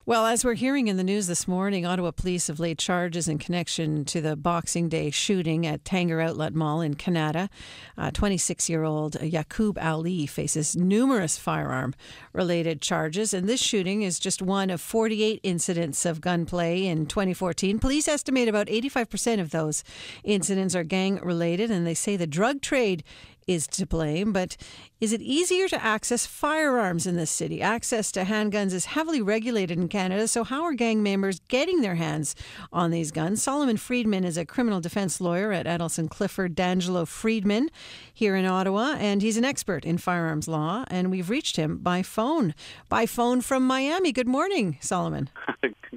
Well, as we're hearing in the news this morning, Ottawa police have laid charges in connection to the Boxing Day shooting at Tanger Outlet Mall in Canada. 26-year-old Yaqub Ali faces numerous firearm-related charges, and this shooting is just one of 48 incidents of gunplay in 2014. Police estimate about 85% of those incidents are gang-related, and they say the drug trade is to blame. But is it easier to access firearms in this city? Access to handguns is heavily regulated in Canada, so how are gang members getting their hands on these guns? Solomon Friedman is a criminal defense lawyer at Adelson Clifford D'Angelo Friedman here in Ottawa, and he's an expert in firearms law, and we've reached him by phone from Miami. Good morning, Solomon.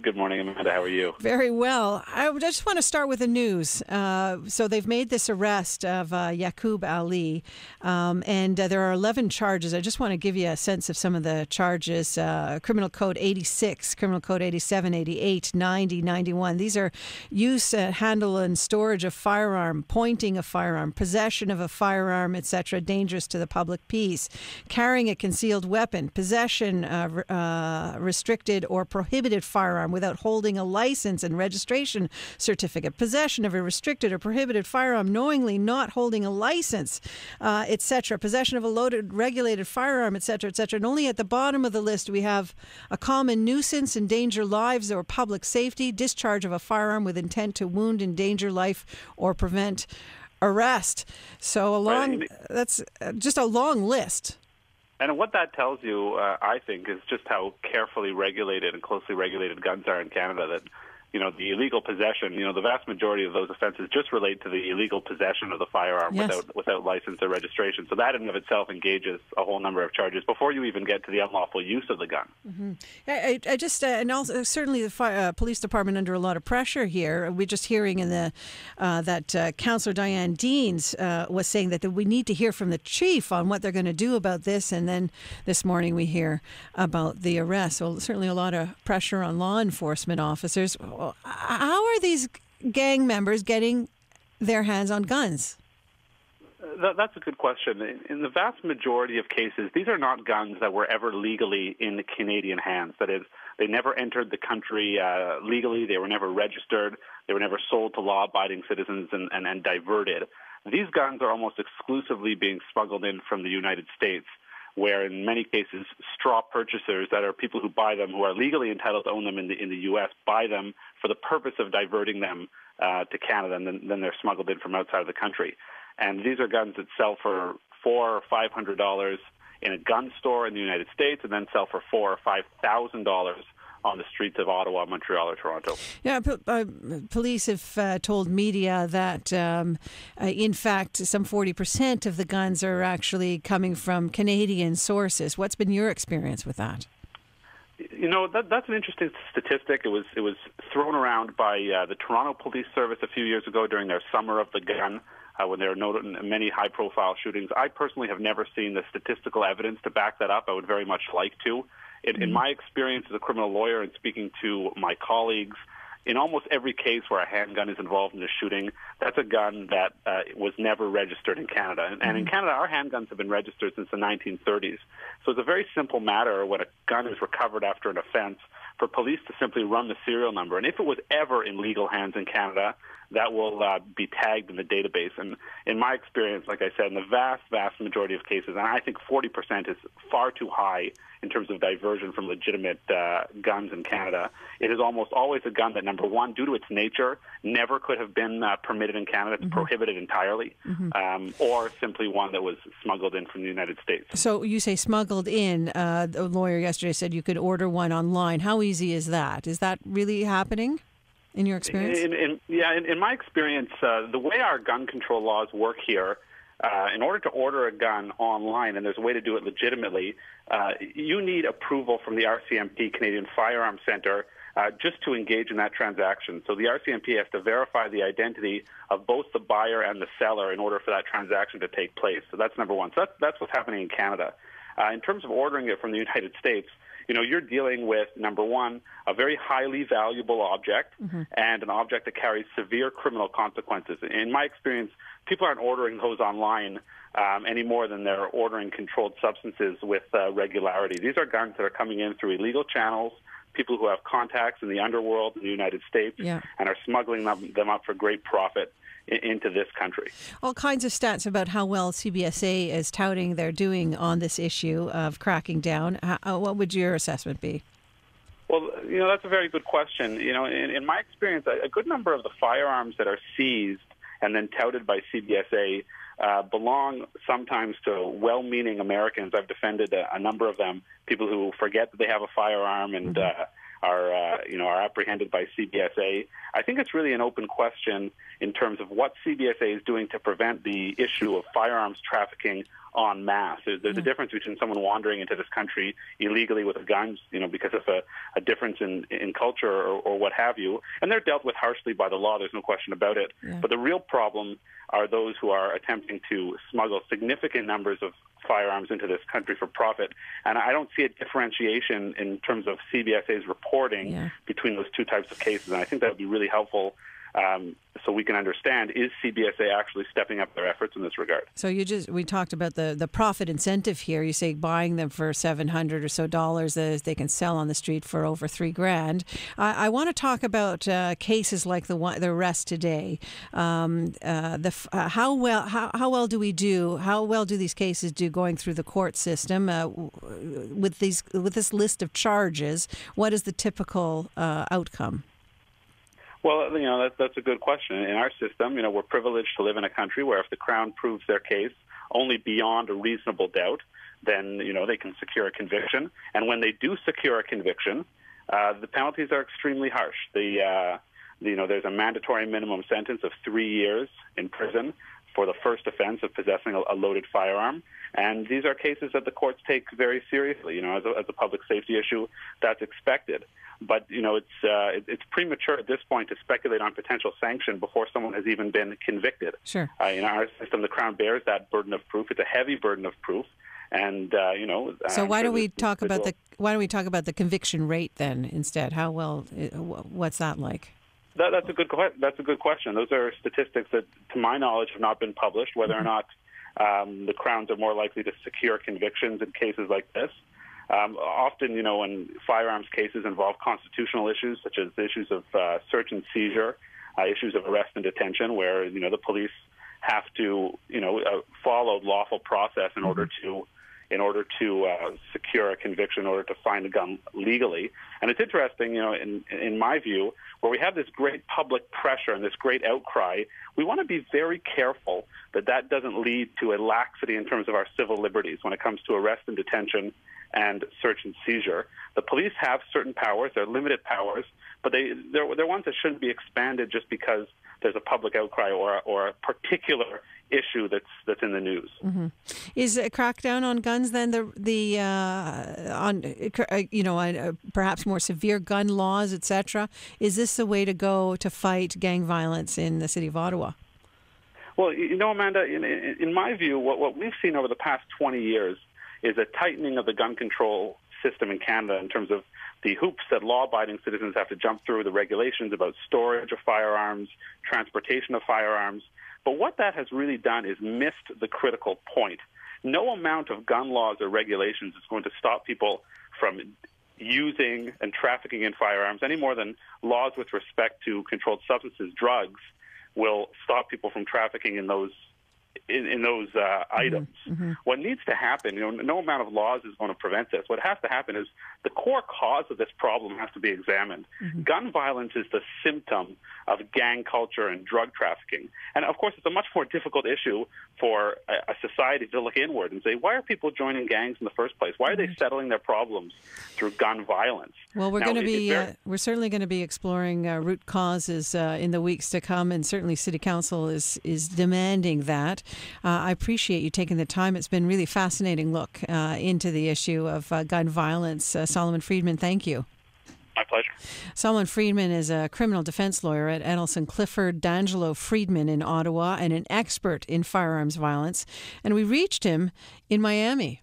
Good morning, Amanda. How are you? Very well. I just want to start with the news. So they've made this arrest of Yaqub Ali, and there are 11 charges. I just want to give you a sense of some of the charges. Criminal Code 86, Criminal Code 87, 88, 90, 91. These are use, handle, and storage of firearm, pointing a firearm, possession of a firearm, etc., dangerous to the public peace, carrying a concealed weapon, possession, restricted or prohibited firearm without holding a license and registration certificate, possession of a restricted or prohibited firearm knowingly not holding a license, etc., possession of a loaded regulated firearm, etc., etc. And only at the bottom of the list we have a common nuisance, endanger lives or public safety, discharge of a firearm with intent to wound, endanger life or prevent arrest. So that's just a long list. And what that tells you, I think, is just how carefully regulated and closely regulated guns are in Canada. That, the illegal possession, the vast majority of those offenses just relate to the illegal possession of the firearm without license or registration. So that in and of itself engages a whole number of charges before you even get to the unlawful use of the gun. Mm-hmm. I just, and also certainly the police department under a lot of pressure here. We're just hearing in that Councillor Diane Deans was saying that we need to hear from the chief on what they're going to do about this. And then this morning we hear about the arrest. So certainly a lot of pressure on law enforcement officers. How are these gang members getting their hands on guns? That's a good question. In the vast majority of cases, these are not guns that were ever legally in the Canadian hands. That is, they never entered the country legally. They were never registered. They were never sold to law-abiding citizens and diverted. These guns are almost exclusively being smuggled in from the United States, where in many cases straw purchasers that are people who buy them, who are legally entitled to own them in the U.S., buy them for the purpose of diverting them to Canada, and then they're smuggled in from outside of the country. And these are guns that sell for $400 or $500 in a gun store in the United States, and then sell for $4,000 or $5,000 on the streets of Ottawa, Montreal, or Toronto. Yeah, police have told media that, in fact, some 40% of the guns are actually coming from Canadian sources. What's been your experience with that? That's an interesting statistic. It was thrown around by the Toronto Police Service a few years ago during their Summer of the Gun, when there were many high-profile shootings. I personally have never seen the statistical evidence to back that up. I would very much like to. In my experience as a criminal lawyer and speaking to my colleagues, in almost every case where a handgun is involved in a shooting, that's a gun that was never registered in Canada. And in Canada, our handguns have been registered since the 1930s. So it's a very simple matter when a gun is recovered after an offense for police to simply run the serial number. And if it was ever in legal hands in Canada, that will be tagged in the database. And in my experience, like I said, in the vast, vast majority of cases, and I think 40% is far too high in terms of diversion from legitimate guns in Canada. It is almost always a gun that, number one, due to its nature, never could have been permitted in Canada. It's prohibited entirely, or simply one that was smuggled in from the United States. So you say smuggled in. A lawyer yesterday said you could order one online. How easy is that? Is that really happening in your experience? In my experience, the way our gun control laws work here, in order to order a gun online, and there's a way to do it legitimately, you need approval from the RCMP, Canadian Firearms Centre, just to engage in that transaction. So the RCMP has to verify the identity of both the buyer and the seller in order for that transaction to take place. So that's number one. So that's what's happening in Canada. In terms of ordering it from the United States, you're dealing with, number one, a very highly valuable object and an object that carries severe criminal consequences. In my experience, people aren't ordering those online any more than they're ordering controlled substances with regularity. These are guns that are coming in through illegal channels, people who have contacts in the underworld in the United States and are smuggling them up for great profit into this country. All kinds of stats about how well CBSA is touting they're doing on this issue of cracking down. What would your assessment be? Well, that's a very good question. In my experience, a good number of the firearms that are seized and then touted by CBSA belong sometimes to well-meaning Americans. I've defended a number of them, people who forget that they have a firearm and are apprehended by CBSA. I think it's really an open question in terms of what CBSA is doing to prevent the issue of firearms trafficking en masse. There's a difference between someone wandering into this country illegally with a gun, because of a difference in culture or what have you, and they're dealt with harshly by the law. There's no question about it. But the real problem are those who are attempting to smuggle significant numbers of firearms into this country for profit. And I don't see a differentiation in terms of CBSA's reporting between those two types of cases. And I think that would be really helpful so we can understand, is CBSA actually stepping up their efforts in this regard? So we talked about the profit incentive here. You say buying them for $700 or so that they can sell on the street for over $3,000. I want to talk about cases like the arrest today. How well do we do? How well do these cases do going through the court system with this list of charges? What is the typical outcome? Well, that's a good question. In our system, we're privileged to live in a country where if the Crown proves their case only beyond a reasonable doubt, then, they can secure a conviction. And when they do secure a conviction, the penalties are extremely harsh. There's a mandatory minimum sentence of 3 years in prison for the first offense of possessing a loaded firearm. And these are cases that the courts take very seriously. As a public safety issue, that's expected. But, it's premature at this point to speculate on potential sanction before someone has even been convicted. Sure. In our system, the Crown bears that burden of proof. It's a heavy burden of proof. And, So why don't we talk about the conviction rate then instead? How well, what's that like? That's a good question. Those are statistics that, to my knowledge, have not been published, whether or not the Crowns are more likely to secure convictions in cases like this. Often, when firearms cases involve constitutional issues, such as issues of search and seizure, issues of arrest and detention, where, the police have to, follow lawful process in order to secure a conviction, in order to find a gun legally. And it's interesting, in my view, where we have this great public pressure and this great outcry, we want to be very careful that doesn't lead to a laxity in terms of our civil liberties when it comes to arrest and detention and search and seizure. The police have certain powers, they're limited powers, but they're ones that shouldn't be expanded just because there's a public outcry or a particular issue that's in the news. Mm-hmm. Is a crackdown on guns then perhaps more severe gun laws, etc.? Is this the way to go to fight gang violence in the city of Ottawa? Well, Amanda, in my view, what we've seen over the past 20 years is a tightening of the gun control system in Canada in terms of the hoops that law-abiding citizens have to jump through, the regulations about storage of firearms, transportation of firearms. But what that has really done is missed the critical point. No amount of gun laws or regulations is going to stop people from using and trafficking in firearms any more than laws with respect to controlled substances, drugs, will stop people from trafficking in those items. Mm-hmm. What needs to happen, no amount of laws is going to prevent this. What has to happen is the core cause of this problem has to be examined. Mm-hmm. Gun violence is the symptom of gang culture and drug trafficking. And, of course, it's a much more difficult issue for a society to look inward and say, why are people joining gangs in the first place? Why are they settling their problems through gun violence? Well, we're certainly going to be exploring root causes in the weeks to come, and certainly City Council is demanding that. I appreciate you taking the time. It's been a really fascinating look into the issue of gun violence. Solomon Friedman, thank you. My pleasure. Solomon Friedman is a criminal defense lawyer at Edelson Clifford D'Angelo Friedman in Ottawa and an expert in firearms violence. And we reached him in Miami.